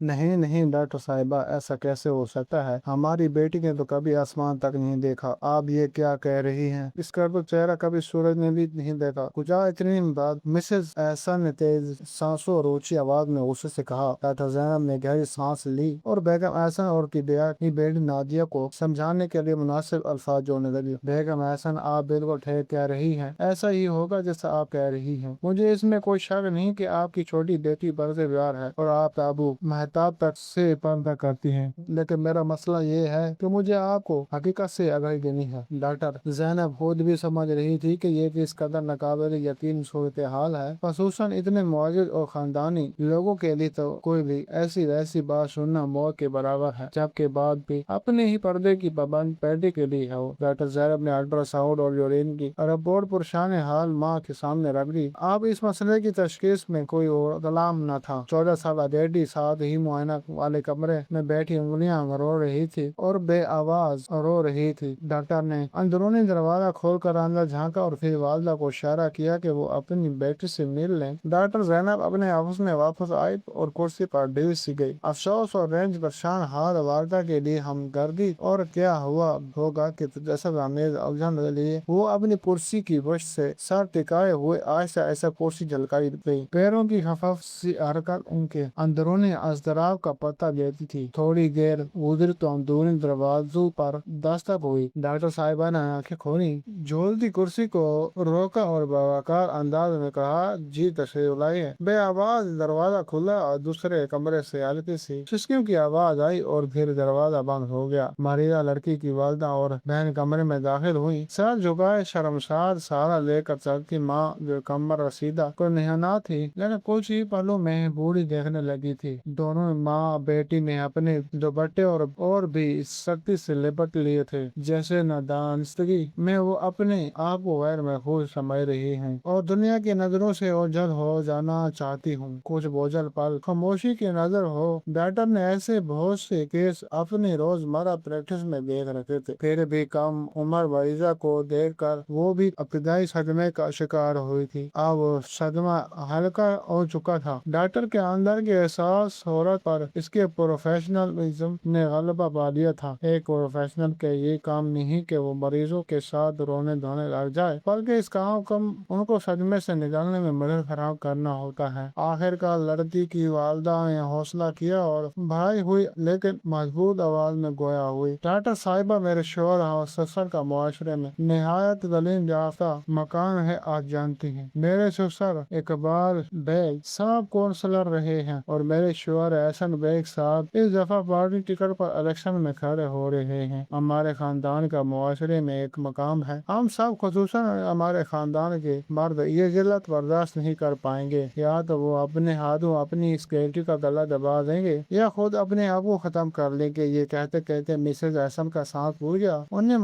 नहीं नहीं डॉक्टर साहिबा, ऐसा कैसे हो सकता है? हमारी बेटी ने तो कभी आसमान तक नहीं देखा। आप ये क्या कह रही हैं? इसका तो चेहरा कभी सूरज ने भी नहीं देखा। कुछ इतनी बात मिसेस एहसन ने तेज सांसों और ऊंची आवाज में गुस्से से कहा। डॉक्टर जैनब ने गहरी सांस ली और बेगम एहसन और की बेटी नादिया को समझाने के लिए मुनासिब अल्फाज जोड़ने लगी। बेगम एहसन, आप बिल्कुल ठीक कह रही हैं। ऐसा ही होगा जैसा आप कह रही हैं। मुझे इसमें कोई शक नहीं कि आपकी छोटी बेटी बरसे प्यार है और आप अबू मेहताब तक से पर्दा करती हैं। लेकिन मेरा मसला ये है कि मुझे आपको हकीकत से आगाही देनी है। डॉक्टर जैनब खुद भी समझ रही थी कि ये किस कदर नाकाबिल यकीन सूरत हाल है, खसूसन इतने मौजूद और खानदानी लोगों के लिए तो कोई भी ऐसी वैसी बात सुनना मौत के बराबर है, जबकि बाद भी अपने ही पर्दे की पाबंद पैदे के लिए हो। डॉक्टर जैनब ने अल्ट्रासाउंड और यूरिन की रिपोर्ट पुरशान हाल माँ के सामने रख दी। अब इस मसले की तशखीस में कोई और कलाम न था। 14 साल बेटी साथ ही मुआयना वाले कमरे में बैठी उंगलियां रो रही थी और बे आवाज रो रही थी। डॉक्टर ने अंदरूनी दरवाजा खोलकर अंदर झांका और फिर वालदा को इशारा किया कि वो अपनी बेटी से मिल लें। डॉक्टर जैनब अपने ऑफिस में वापस आई और कुर्सी पर ढील सी गई। अफसोस और रेंज परेशान हाल वालदा के लिए हमदर्दी और क्या हुआ होगा कि जैसा आमेज उलझन लिए वो अपनी कुर्सी की वश से सर टिकाए हुए ऐसा ऐसा कुर्सी झलकाई गई। पैरों की खफाफ सी हरकत उनके अंदरूनी अज़दराब का पता देती थी। थोड़ी देर गुजरी तो अंदरूनी दरवाजों पर दस्तक हुई। डॉक्टर साहिबा ने आंखें खोली, झूलती कुर्सी को रोका और बावकार अंदाज में कहा, जी तशरीफ लाइए। बे आवाज दरवाजा खुला और दूसरे कमरे से हल्की सी सिसकियों की आवाज आई और फिर दरवाजा बंद हो गया। मरीजा लड़की की वालदा और बहन कमरे में दाखिल हुई। सर झुकाए शर्मसार सहारा लेकर चलती माँ जो कमर रसीदा को निहाना थी, लेकिन कुछ ही पलों में बूढ़ी देखने लगी थी। दोनों माँ बेटी ने अपने दुपट्टे और भी सख्ती से लिपट लिए थे, जैसे नादानस्तगी में वो अपने आप को गैर महफूज समझ रही हैं और दुनिया की नजरों से ओझल हो जाना चाहती हूँ। कुछ बोझल पल खामोशी की नजर हो। डॉक्टर ने ऐसे बहुत से केस अपनी रोजमर्रा प्रैक्टिस में देख रखे थे, फिर भी कम उम्र मरीजा को देखकर वो भी इब्तदाई सदमे का शिकार हुई थी। अब सदमा हल्का हो चुका था। डॉक्टर के अंदर के एहसास औरत पर इसके प्रोफेशनलिज्म ने गलबा पा लिया था। एक प्रोफेशनल के ये काम नहीं कि वो मरीजों के साथ रोने धोने लग जाए, बल्कि इस काम उनको सदमे से निकलने में मदद फराहम करना होता है। आखिरकार लड़की की वालदा ने हौसला किया और भाई हुई, लेकिन मजबूत आवाज में गोया हुई, डॉक्टर साहिबा, मेरे शोहर और ससुर का मुआशरे में निहायत तालीम याफ्ता मकान है। आज जानती हैं, मेरे ससुर इकबाल बेग साहब काउंसलर रहे हैं और मेरे शोहर एहसन बेग साहब इस दफा पार्टी टिकट पर इलेक्शन में खड़े हो रहे हैं। हमारे खानदान का मुआशरे में एक मकाम है। हम सब खुसूसन हमारे खानदान के मर्द ये जिल्लत बर्दाश्त नहीं कर पाएंगे। या तो वो अपने हाथों अपनी सिक्योरिटी का गला दबा देंगे या खुद अपने आप को खत्म कर लेंगे। ये कहते कहते मिसेज एहसन का सांस फूल गया। उन्हें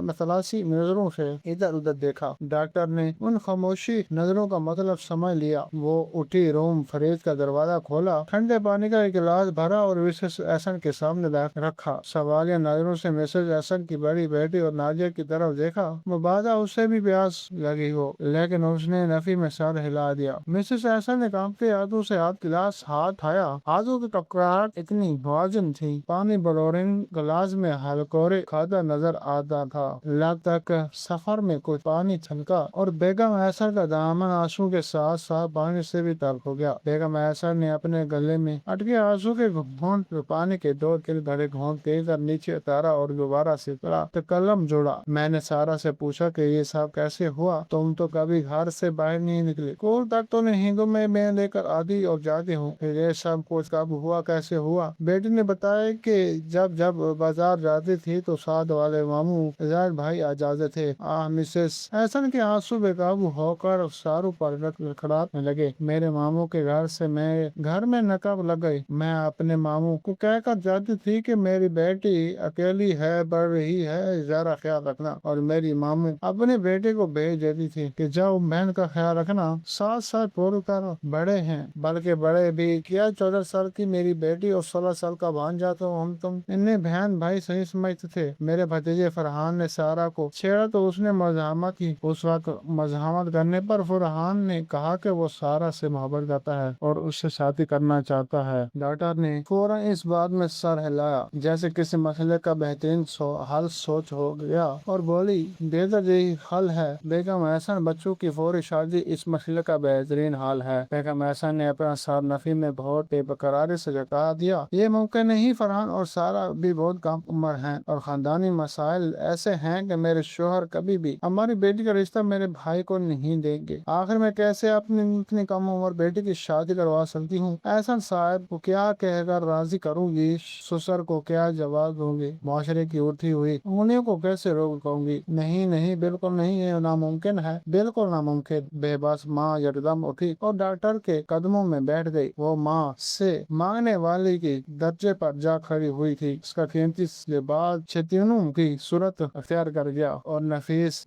मतलासी नजरों से इधर उधर देखा। डॉक्टर ने उन खामोशी नजरों का मतलब समझ लिया। वो उठी, रूम फ्रिज का दरवाजा खोला, ठंडे पानी का एक गिलास भरा और मिसेस एहसन के सामने रखा। सवालिया नजरों से मिसेस एहसन की बड़ी बेटी और नाजिया की तरफ देखा। मुबादा उसे भी प्यास लगी हो, लेकिन उसने नफी में सर हिला दिया। मिसेस एहसन ने कांपते हाथों से गिलास हाथ उठाया। हाथों की टकराहट इतनी वाजिन थी, पानी बलोरिन गिलास में हलकोरे खाता नजर आता था। लगता सफर में कुछ पानी छलका और बेगम एहसन का दामन आंसू के साथ साथ पानी से भी तल्ख हो गया। बेगम एहसन ने अपने गले में अटके आंसू के घूंट पानी के 2 तिल भरे घूंट देकर नीचे उतारा और दोबारा से कलम जोड़ा। मैंने सारा से पूछा कि ये सब कैसे हुआ? तुम तो कभी घर से बाहर नहीं निकले। स्कूल तक तो हिंदू में मैं लेकर आती और जाती हूँ, फिर ये सब कुछ कब हुआ, कैसे हुआ? बेटी ने बताया कि जब जब बाजार जाती थी तो साथ वाले मामू जाहिर भाई आ जाते थे। मिसेस एहसन के आंसू बेकाबू होकर सारू पर खड़ाने लगे। मेरे मामू के घर से मैं घर में नकाब लग गई। मैं अपने मामू को कहकर जाती थी कि मेरी बेटी अकेली है, बढ़ रही है, जरा ख्याल रखना, और मेरी मामू अपने बेटे को भेज देती थी कि जाओ बहन का ख्याल रखना, 7 साल पूरे कर बड़े हैं, बल्कि बड़े भी किया। 14 साल की मेरी बेटी और 16 साल का भांजा, तो हम तुम इन्हें बहन भाई सही समझते थे। मेरे भतीजे फरहान ने सारा को छेड़ा तो उसने मजामत की। उस वक्त मजामत करने पर फरहान ने कहा कि वो सारा से मोहब्बत करता है और उससे शादी करना चाहता है। ہے۔ ڈاکٹر نے فوراً اس بات میں سر ہلایا جیسے کسی مسئلے کا بہترین حل سوچ ہو گیا اور بولی، بہتر یہی حل ہے بیگم احسن، بچوں کی فوری شادی اس مسئلے کا بہترین حل ہے۔ بیگم احسن نے اپنا سر نفی میں بہت بے قراری سے جھکا دیا۔ یہ ممکن نہیں فرحان اور سارا بھی بہت کم عمر ہیں اور خاندانی مسائل ایسے ہیں کہ میرے شوہر کبھی بھی ہماری بیٹی کا رشتہ میرے بھائی کو نہیں دیں گے۔ آخر میں کیسے اپنی اتنی کم عمر بیٹی کی شادی کروا سکتی ہوں؟ احسن صاحب کو کیا کہہ کر راضی کروں گی؟ سسر کو کیا جواب دوں گی؟ معاشرے کی اٹھتی ہوئی انگلیوں کو کیسے روکوں گی؟ نہیں نہیں، بالکل نہیں، یہ ناممکن ہے، بالکل ناممکن۔ بے بس ماں یکدم اٹھی اور ڈاکٹر کے قدموں میں بیٹھ گئی۔ وہ ماں سے مانگنے والی کی درجے پر جا کھڑی ہوئی تھی۔ اس کا قیمتی لباس چھتینوں کی صورت اختیار کر گیا اور نفیس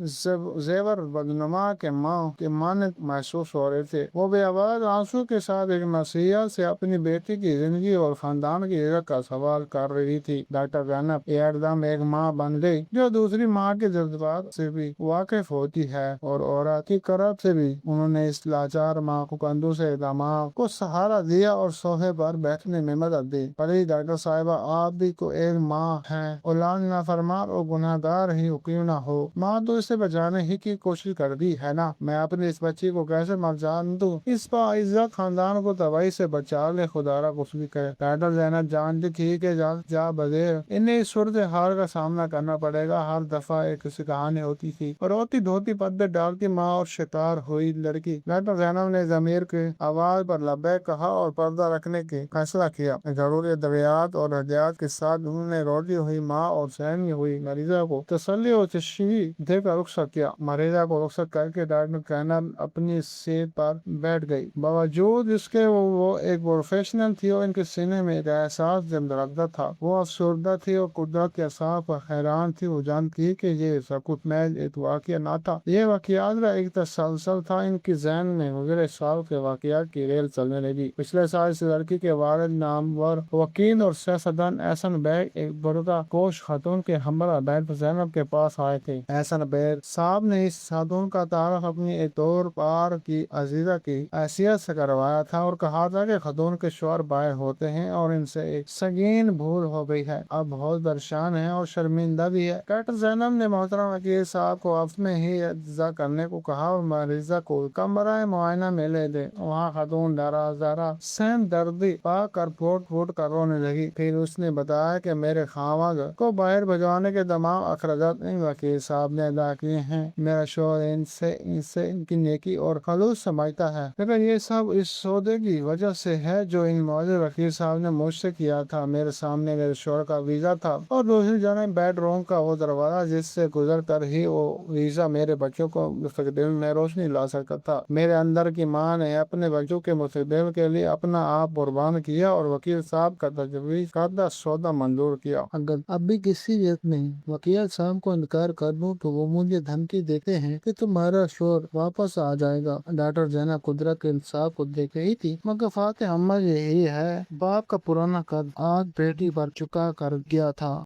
زیور بدنما کے ماں کے مانند محسوس ہو رہے تھے۔ وہ بے آواز آنسو کے ساتھ ایک نصیحت سے اپنی بیٹی کی زندگی اور خاندان کی عزت کا سوال کر رہی تھی۔ ڈاکٹر زینب ایک دم ایک ماں بن گئی جو دوسری ماں کے جذبات سے بھی واقف ہوتی ہے اور عورت کی کرب سے بھی۔ انہوں نے اس لاچار ماں کو کندھوں سے دماغ کو سہارا دیا اور صوفے پر بیٹھنے میں مدد دی۔ پلیز ڈاکٹر صاحبہ، آپ بھی کو ایک ماں ہیں، اولاد نافرمان اور گناہ گار ہی کیوں نہ ہو، ماں تو اسے بچانے ہی کی کوشش کر دی ہے نا، میں اپنی اس بچی کو کیسے مر جان دوں؟ اس باعزت خاندان کو تباہی سے بچا لے، خدا را کچھ بھی کرے۔ ڈاکٹر زینب جانتی تھی کہ جا بغیر انہیں اس صورتحال کا سامنا کرنا پڑے گا۔ ہر دفعہ ایک کہانی ہوتی تھی، روتی دھوتی پردے ڈالتی ماں اور شکار ہوئی لڑکی۔ ڈاکٹر زینب نے ضمیر کی آواز پر لبیک کہا اور پردہ رکھنے کی فیصلہ کیا۔ ضروری ادویات اور ہدایات کے ساتھ انہوں نے روتی ہوئی ماں اور سہمی ہوئی مریضہ کو تسلی اور تشریح دے کر رخصت کیا۔ مریضہ کو رخصت کر کے ڈاکٹر زینب اپنی سیٹ پر بیٹھ گئی۔ باوجود اس کے وہ ایک پروفیشنل تھی اور ان کے سینے میں ایک احساس دردہ تھا۔ وہ افسردہ تھی اور قدرت کے اثاث پر حیران تھی۔ وہ جانتی تھی کہ یہ سب کچھ محض ایک واقعہ نہ تھا، یہ واقعات کا ایک تسلسل تھا۔ ان کی ذہن میں گزرے سال کے واقعات کی ریل چلنے لگی۔ پچھلے سال اس لڑکی کے والد نامور وکیل اور سیاستدان احسن بیگ ایک برقع پوش خاتون کے ہمراہ ڈاکٹر زینب کے پاس آئے تھے۔ احسن بیگ صاحب نے اس خاتون کا تعارف اپنی ایک دور پار کی عزیزہ کی حیثیت سے کروایا تھا اور کہا تھا کہ خاتون کے شوہر باہر ہوتے ہیں اور ان سے ایک سنگین بھول ہو گئی ہے، اب بہت پریشان ہے اور شرمندہ بھی ہے۔ ڈاکٹر زینب نے محترم وکیل صاحب کو عفو میں ہی انتظار کرنے کو کہا اور مریضہ کو کمرہ معائنہ میں لے دے۔ وہاں خاتون ذرا سہم دردی پا کر پھوٹ پھوٹ کر رونے لگی۔ پھر اس نے بتایا کہ میرے خاوند کو باہر بھجوانے کے تمام اخراجات ان وکیل صاحب نے ادا کیے ہیں۔ میرا شوہر ان کی نیکی اور خلوص سمجھتا ہے، لیکن یہ سب اس سودے کی وجہ سے ہے جو ان معزز وکیل صاحب نے مجھ سے کیا تھا۔ میرے سامنے میرے شوہر کا ویزا تھا اور دوسری جانب بیڈ روم کا وہ دروازہ جس سے گزر کر ہی وہ ویزا میرے بچوں کو مستقبل میں روشنی لا سکتا تھا۔ میرے اندر کی ماں نے اپنے بچوں کے مستقبل کے لیے اپنا آپ قربان کیا اور وکیل صاحب کا تجویز کردہ سودا منظور کیا۔ اگر اب بھی کسی وقت میں وکیل صاحب کو انکار کر دوں تو وہ مجھے دھمکی دیتے ہیں کہ تمہارا شوہر واپس آ جائے گا۔ ڈاکٹر زینب قدرت کے انصاف کو دیکھ رہی تھی، مگر فاتح عمل یہی ہے، باپ کا پرانا قد آج بیٹی پر چکا کر گیا تھا۔